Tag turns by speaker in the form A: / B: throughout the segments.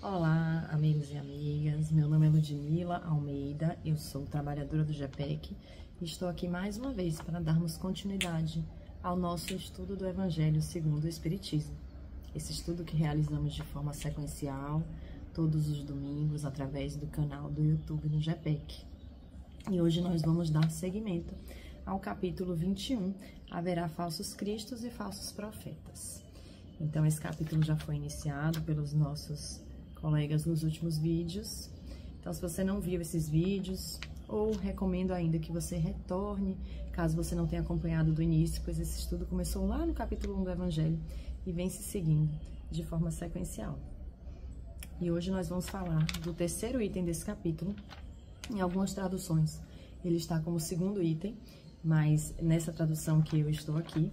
A: Olá, amigos e amigas, meu nome é Ludmila Almeida, eu sou trabalhadora do GEPEC e estou aqui mais uma vez para darmos continuidade ao nosso estudo do Evangelho segundo o Espiritismo. Esse estudo que realizamos de forma sequencial, todos os domingos, através do canal do YouTube do GEPEC. E hoje nós vamos dar seguimento ao capítulo 21, haverá falsos cristos e falsos profetas. Então, esse capítulo já foi iniciado pelos nossos colegas nos últimos vídeos. Então, se você não viu esses vídeos, ou recomendo ainda que você retorne, caso você não tenha acompanhado do início, pois esse estudo começou lá no capítulo 1 do Evangelho e vem se seguindo de forma sequencial. E hoje nós vamos falar do terceiro item desse capítulo. Em algumas traduções, ele está como segundo item, mas nessa tradução que eu estou aqui,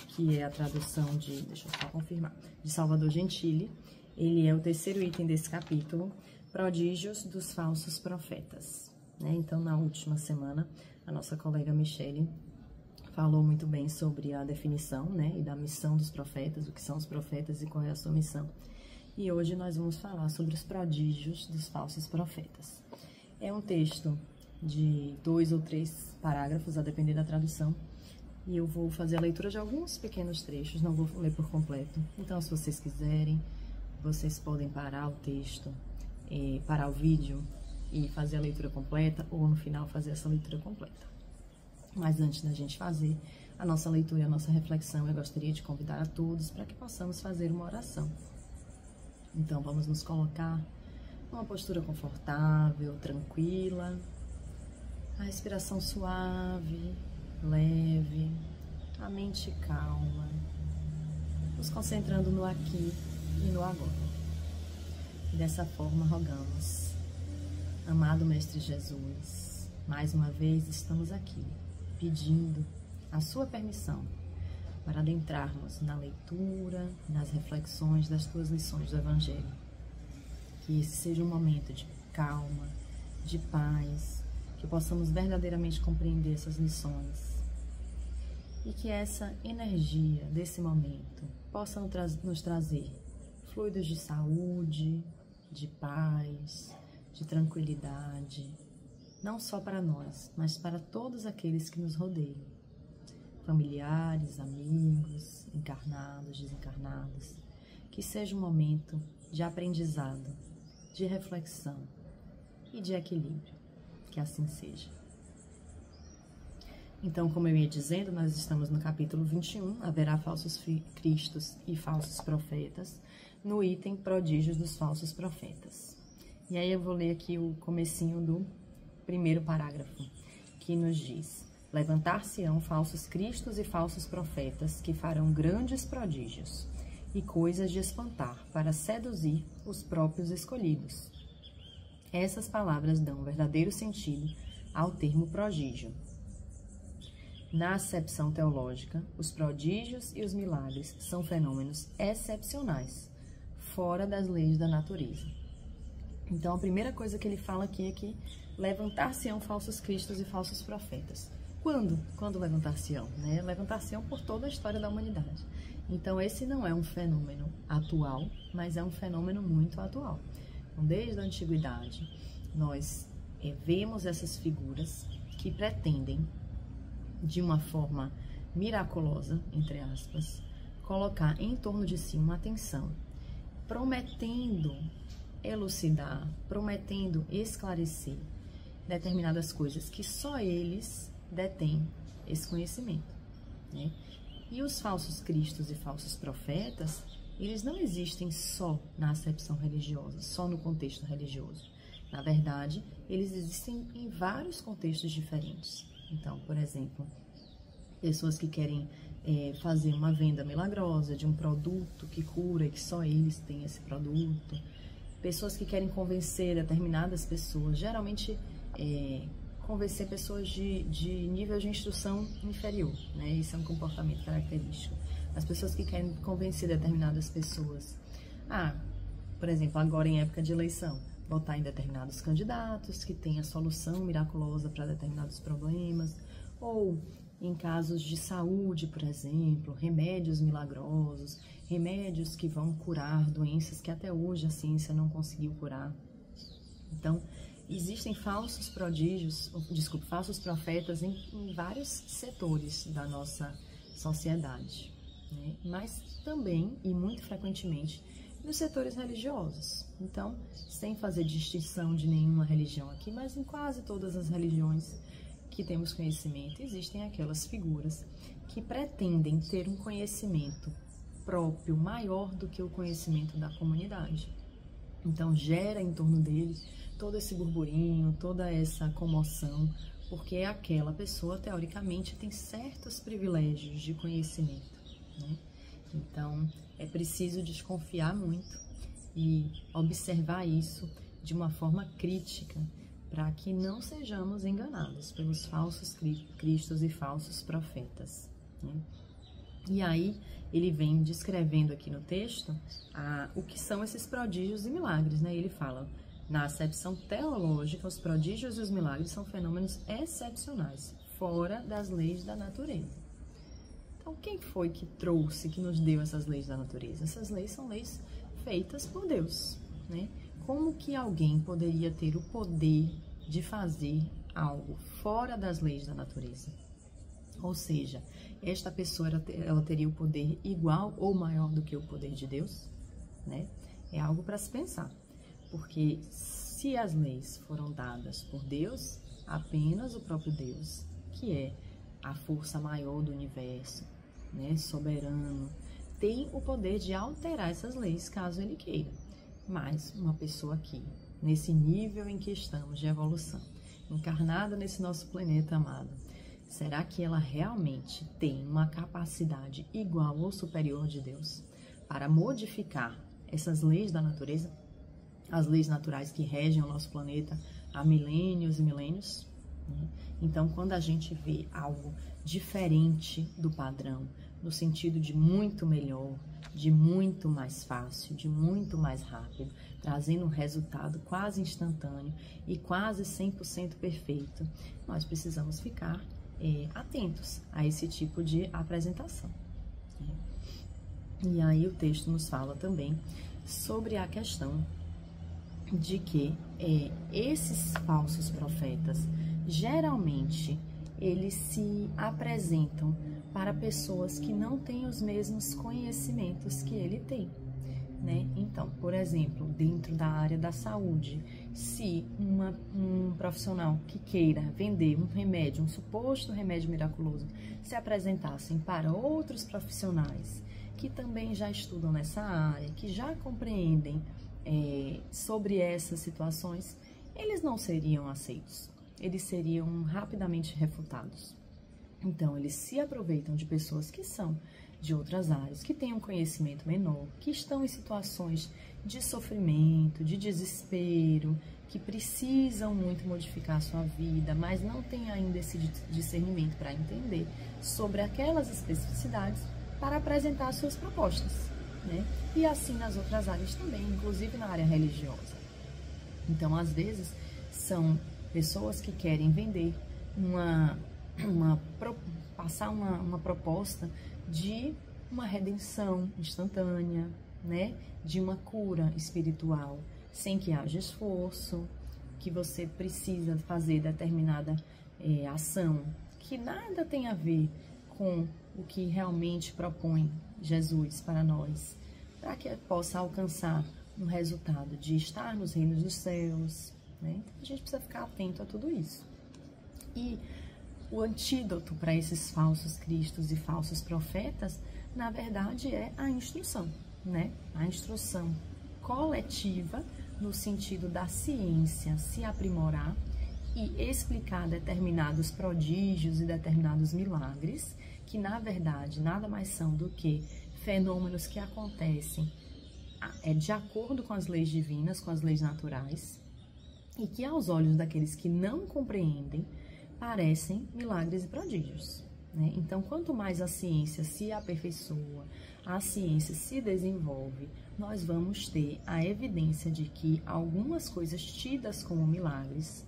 A: que é a tradução de, deixa eu só confirmar, de Salvador Gentili, ele é o terceiro item desse capítulo, prodígios dos falsos profetas. Então, na última semana, a nossa colega Michele falou muito bem sobre a definição, e da missão dos profetas, o que são os profetas e qual é a sua missão. E hoje nós vamos falar sobre os prodígios dos falsos profetas. É um texto de 2 ou 3 parágrafos, a depender da tradução, e eu vou fazer a leitura de alguns pequenos trechos, não vou ler por completo. Então, se vocês quiserem, vocês podem parar o texto, parar o vídeo e fazer a leitura completa, ou no final fazer essa leitura completa. Mas antes da gente fazer a nossa leitura e a nossa reflexão, eu gostaria de convidar a todos para que possamos fazer uma oração. Então, vamos nos colocar numa postura confortável, tranquila, a respiração suave, leve, a mente calma, nos concentrando no aqui e no agora. E dessa forma rogamos, amado Mestre Jesus, mais uma vez estamos aqui pedindo a sua permissão para adentrarmos na leitura, nas reflexões das tuas lições do Evangelho. Que esse seja um momento de calma, de paz, que possamos verdadeiramente compreender essas lições. E que essa energia desse momento possa nos trazer fluidos de saúde, de paz, de tranquilidade, não só para nós, mas para todos aqueles que nos rodeiam, familiares, amigos, encarnados, desencarnados. Que seja um momento de aprendizado, de reflexão e de equilíbrio. Que assim seja. Então, como eu ia dizendo, nós estamos no capítulo 21, haverá falsos cristos e falsos profetas, no item prodígios dos falsos profetas. E aí eu vou ler aqui o comecinho do primeiro parágrafo, que nos diz: levantar-se-ão falsos cristos e falsos profetas, que farão grandes prodígios e coisas de espantar, para seduzir os próprios escolhidos. Essas palavras dão verdadeiro sentido ao termo prodígio. Na acepção teológica, os prodígios e os milagres são fenômenos excepcionais, fora das leis da natureza. Então, a primeira coisa que ele fala aqui é que levantar-se-ão falsos cristos e falsos profetas. Quando? Quando levantar-se-ão? Levantar-se-ão por toda a história da humanidade. Então, esse não é um fenômeno atual, mas é um fenômeno muito atual. Então, desde a antiguidade, nós vemos essas figuras que pretendem, de uma forma miraculosa, entre aspas, colocar em torno de si uma atenção, prometendo elucidar, prometendo esclarecer determinadas coisas que só eles detêm esse conhecimento. E os falsos cristos e falsos profetas, eles não existem só na acepção religiosa, só no contexto religioso. Na verdade, eles existem em vários contextos diferentes. Então, por exemplo, pessoas que querem fazer uma venda milagrosa de um produto que cura e que só eles têm esse produto. Pessoas que querem convencer determinadas pessoas, geralmente convencer pessoas de nível de instrução inferior, Isso é um comportamento característico. As pessoas que querem convencer determinadas pessoas, por exemplo, agora em época de eleição, votar em determinados candidatos que têm a solução miraculosa para determinados problemas, ou em casos de saúde, por exemplo, remédios milagrosos, remédios que vão curar doenças que até hoje a ciência não conseguiu curar. Então, existem falsos prodígios, falsos profetas em vários setores da nossa sociedade, né? Mas também, e muito frequentemente, nos setores religiosos. Então, sem fazer distinção de nenhuma religião aqui, mas em quase todas as religiões que temos conhecimento, existem aquelas figuras que pretendem ter um conhecimento próprio maior do que o conhecimento da comunidade. Então, gera em torno dele todo esse burburinho, toda essa comoção, porque aquela pessoa, teoricamente, tem certos privilégios de conhecimento, né? Então, é preciso desconfiar muito e observar isso de uma forma crítica, para que não sejamos enganados pelos falsos cristos e falsos profetas, né? E aí, ele vem descrevendo aqui no texto o que são esses prodígios e milagres, né? Ele fala, na acepção teológica, os prodígios e os milagres são fenômenos excepcionais, fora das leis da natureza. Então, quem foi que trouxe, que nos deu essas leis da natureza? Essas leis são leis feitas por Deus, né? Como que alguém poderia ter o poder de fazer algo fora das leis da natureza? Ou seja, esta pessoa ela teria o poder igual ou maior do que o poder de Deus, né? É algo para se pensar, porque se as leis foram dadas por Deus, apenas o próprio Deus, que é a força maior do universo, né, soberano, tem o poder de alterar essas leis caso ele queira. Mas uma pessoa aqui, nesse nível em que estamos de evolução, encarnada nesse nosso planeta amado, será que ela realmente tem uma capacidade igual ou superior de Deus para modificar essas leis da natureza, as leis naturais que regem o nosso planeta há milênios e milênios? Então, quando a gente vê algo diferente do padrão, no sentido de muito melhor, de muito mais fácil, de muito mais rápido, trazendo um resultado quase instantâneo e quase 100% perfeito, nós precisamos ficar atentos a esse tipo de apresentação. E aí o texto nos fala também sobre a questão de que esses falsos profetas, geralmente, eles se apresentam para pessoas que não têm os mesmos conhecimentos que ele tem, né? Então, por exemplo, dentro da área da saúde, se um profissional que queira vender um remédio, um suposto remédio miraculoso, se apresentassem para outros profissionais que também já estudam nessa área, que já compreendem sobre essas situações, eles não seriam aceitos. Eles seriam rapidamente refutados. Então, eles se aproveitam de pessoas que são de outras áreas, que têm um conhecimento menor, que estão em situações de sofrimento, de desespero, que precisam muito modificar a sua vida, mas não têm ainda esse discernimento para entender sobre aquelas especificidades para apresentar suas propostas, né? E assim nas outras áreas também, inclusive na área religiosa. Então, às vezes, são pessoas que querem vender passar uma proposta de uma redenção instantânea, né? De uma cura espiritual, sem que haja esforço, que você precisa fazer determinada ação, que nada tem a ver com o que realmente propõe Jesus para nós, para que possa alcançar um resultado de estar nos reinos dos céus, né? Então, a gente precisa ficar atento a tudo isso. E o antídoto para esses falsos cristos e falsos profetas, na verdade, é a instrução, né? A instrução coletiva, no sentido da ciência se aprimorar e explicar determinados prodígios e determinados milagres, que, na verdade, nada mais são do que fenômenos que acontecem de acordo com as leis divinas, com as leis naturais, e que, aos olhos daqueles que não compreendem, parecem milagres e prodígios, né? Então, quanto mais a ciência se aperfeiçoa, a ciência se desenvolve, nós vamos ter a evidência de que algumas coisas tidas como milagres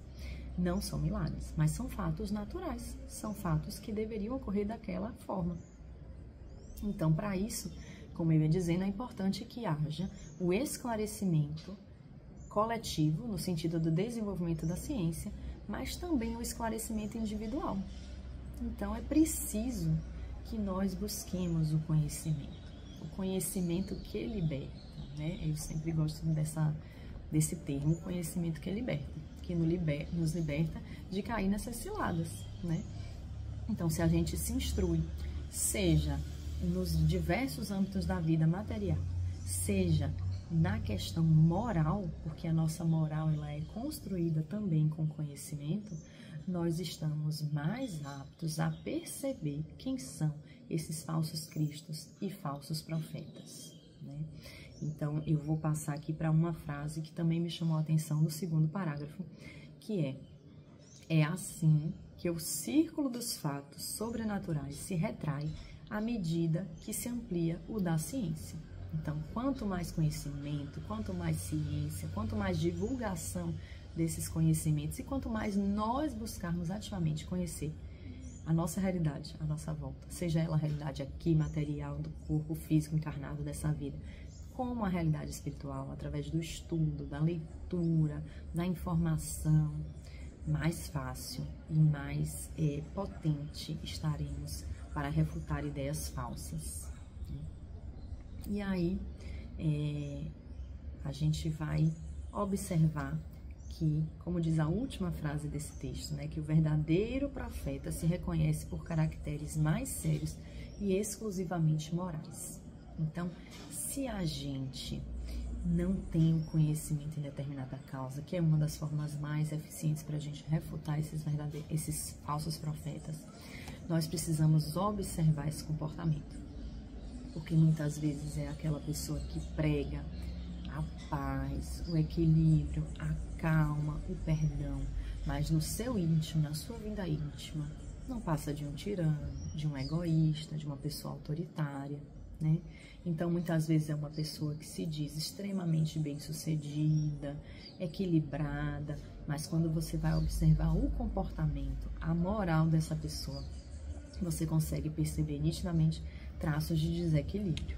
A: Não são milagres, mas são fatos naturais, são fatos que deveriam ocorrer daquela forma. Então, para isso, como eu ia dizendo, é importante que haja o esclarecimento coletivo, no sentido do desenvolvimento da ciência, mas também o esclarecimento individual. Então, é preciso que nós busquemos o conhecimento que liberta, né? Eu sempre gosto desse termo, conhecimento que liberta, que nos liberta de cair nessas ciladas, né? Então, se a gente se instrui, seja nos diversos âmbitos da vida material, seja na questão moral, porque a nossa moral ela é construída também com conhecimento, nós estamos mais aptos a perceber quem são esses falsos cristos e falsos profetas, né? Então, eu vou passar aqui para uma frase que também me chamou a atenção no segundo parágrafo, que é assim que o círculo dos fatos sobrenaturais se retrai à medida que se amplia o da ciência. Então, quanto mais conhecimento, quanto mais ciência, quanto mais divulgação desses conhecimentos e quanto mais nós buscarmos ativamente conhecer a nossa realidade, a nossa volta, seja ela a realidade aqui, material, do corpo físico encarnado dessa vida, como a realidade espiritual, através do estudo, da leitura, da informação, mais fácil e mais potente estaremos para refutar ideias falsas. E aí, a gente vai observar que, como diz a última frase desse texto, né, que o verdadeiro profeta se reconhece por caracteres mais sérios e exclusivamente morais. Então, se a gente não tem o conhecimento em determinada causa, que é uma das formas mais eficientes para a gente refutar esses falsos profetas, nós precisamos observar esse comportamento. Porque muitas vezes é aquela pessoa que prega a paz, o equilíbrio, a calma, o perdão, mas no seu íntimo, na sua vida íntima, não passa de um tirano, de um egoísta, de uma pessoa autoritária, né? Então, muitas vezes é uma pessoa que se diz extremamente bem-sucedida, equilibrada, mas quando você vai observar o comportamento, a moral dessa pessoa, você consegue perceber nitidamente traços de desequilíbrio,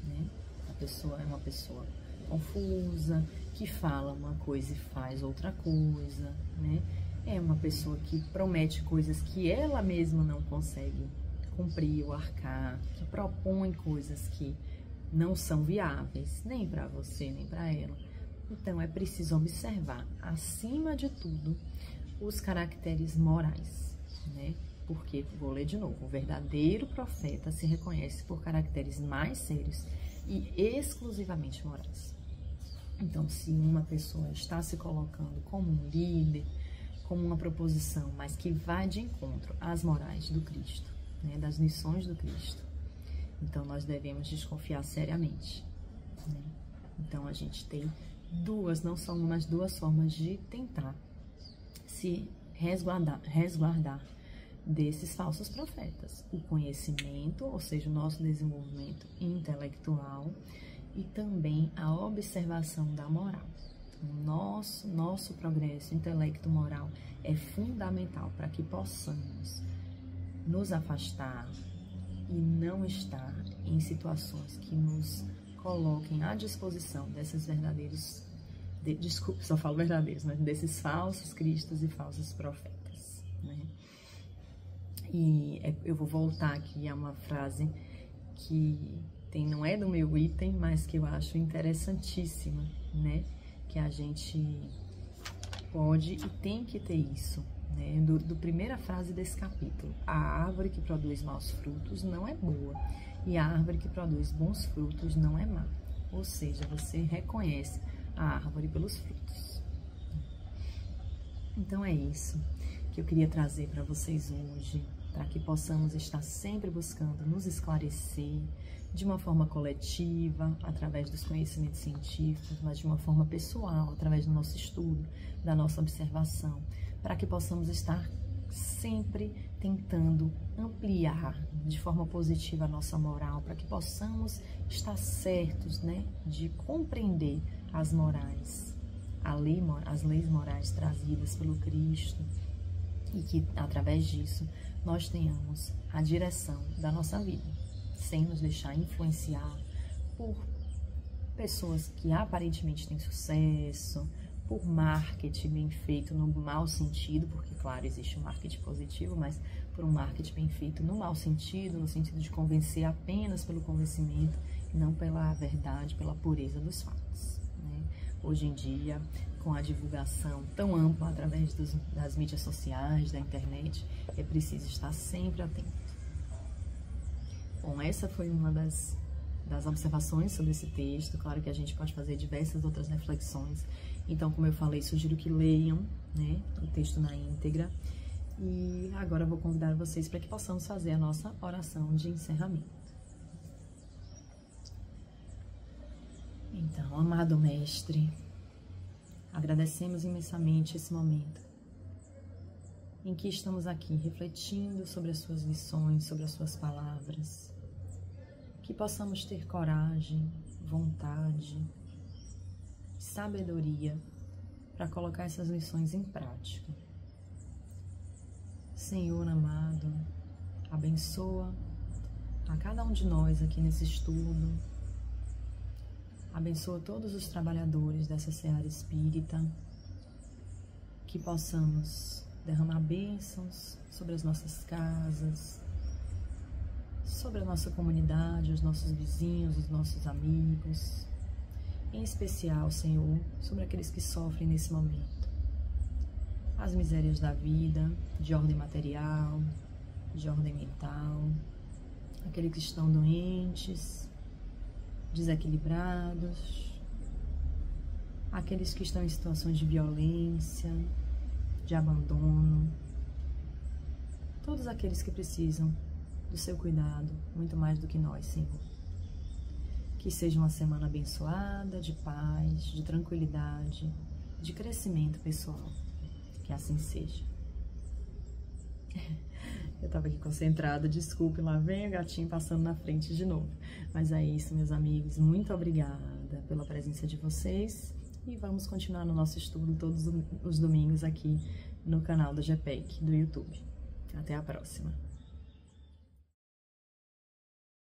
A: né? A pessoa é uma pessoa confusa, que fala uma coisa e faz outra coisa, né? É uma pessoa que promete coisas que ela mesma não consegue cumprir ou arcar, que propõe coisas que não são viáveis, nem para você, nem para ela. Então, é preciso observar, acima de tudo, os caracteres morais, né? Porque, vou ler de novo, o verdadeiro profeta se reconhece por caracteres mais sérios e exclusivamente morais. Então, se uma pessoa está se colocando como um líder, como uma proposição, mas que vai de encontro às morais do Cristo, né, das lições do Cristo, então nós devemos desconfiar seriamente, né? Então, a gente tem não são umas duas formas de tentar se resguardar desses falsos profetas. O conhecimento, ou seja, o nosso desenvolvimento intelectual e também a observação da moral. O nosso progresso intelecto-moral é fundamental para que possamos nos afastar e não estar em situações que nos coloquem à disposição desses verdadeiros, desculpe, só falo verdadeiros, mas desses falsos cristos e falsos profetas, né? E eu vou voltar aqui a uma frase que não é do meu item, mas que eu acho interessantíssima, né? Que a gente pode e tem que ter isso, né? Do primeira frase desse capítulo. A árvore que produz maus frutos não é boa, e a árvore que produz bons frutos não é má. Ou seja, você reconhece a árvore pelos frutos. Então é isso que eu queria trazer para vocês hoje, para que possamos estar sempre buscando nos esclarecer de uma forma coletiva, através dos conhecimentos científicos, mas de uma forma pessoal, através do nosso estudo, da nossa observação, para que possamos estar sempre tentando ampliar de forma positiva a nossa moral, para que possamos estar certos, né, de compreender as morais, as leis morais trazidas pelo Cristo, e que, através disso, nós tenhamos a direção da nossa vida, sem nos deixar influenciar por pessoas que aparentemente têm sucesso, por marketing bem feito no mau sentido, porque, claro, existe um marketing positivo, mas por um marketing bem feito no mau sentido, no sentido de convencer apenas pelo convencimento e não pela verdade, pela pureza dos fatos, né? Hoje em dia, com a divulgação tão ampla através das mídias sociais, da internet, é preciso estar sempre atento. Bom, essa foi uma das observações sobre esse texto. Claro que a gente pode fazer diversas outras reflexões. Então, como eu falei, sugiro que leiam, né, o texto na íntegra. E agora eu vou convidar vocês para que possamos fazer a nossa oração de encerramento. Então, amado Mestre, agradecemos imensamente esse momento em que estamos aqui refletindo sobre as suas lições, sobre as suas palavras, que possamos ter coragem, vontade, sabedoria para colocar essas lições em prática. Senhor amado, abençoa a cada um de nós aqui nesse estudo, abençoa todos os trabalhadores dessa seara espírita, que possamos derramar bênçãos sobre as nossas casas, sobre a nossa comunidade, os nossos vizinhos, os nossos amigos, em especial, Senhor, sobre aqueles que sofrem nesse momento. As misérias da vida, de ordem material, de ordem mental, aqueles que estão doentes, desequilibrados, aqueles que estão em situações de violência, de abandono, todos aqueles que precisam do seu cuidado, muito mais do que nós, Senhor. Que seja uma semana abençoada, de paz, de tranquilidade, de crescimento pessoal. Que assim seja. Eu estava aqui concentrada, desculpe, lá vem o gatinho passando na frente de novo. Mas é isso, meus amigos, muito obrigada pela presença de vocês e vamos continuar no nosso estudo todos os domingos aqui no canal da GPEC, do YouTube. Até a próxima.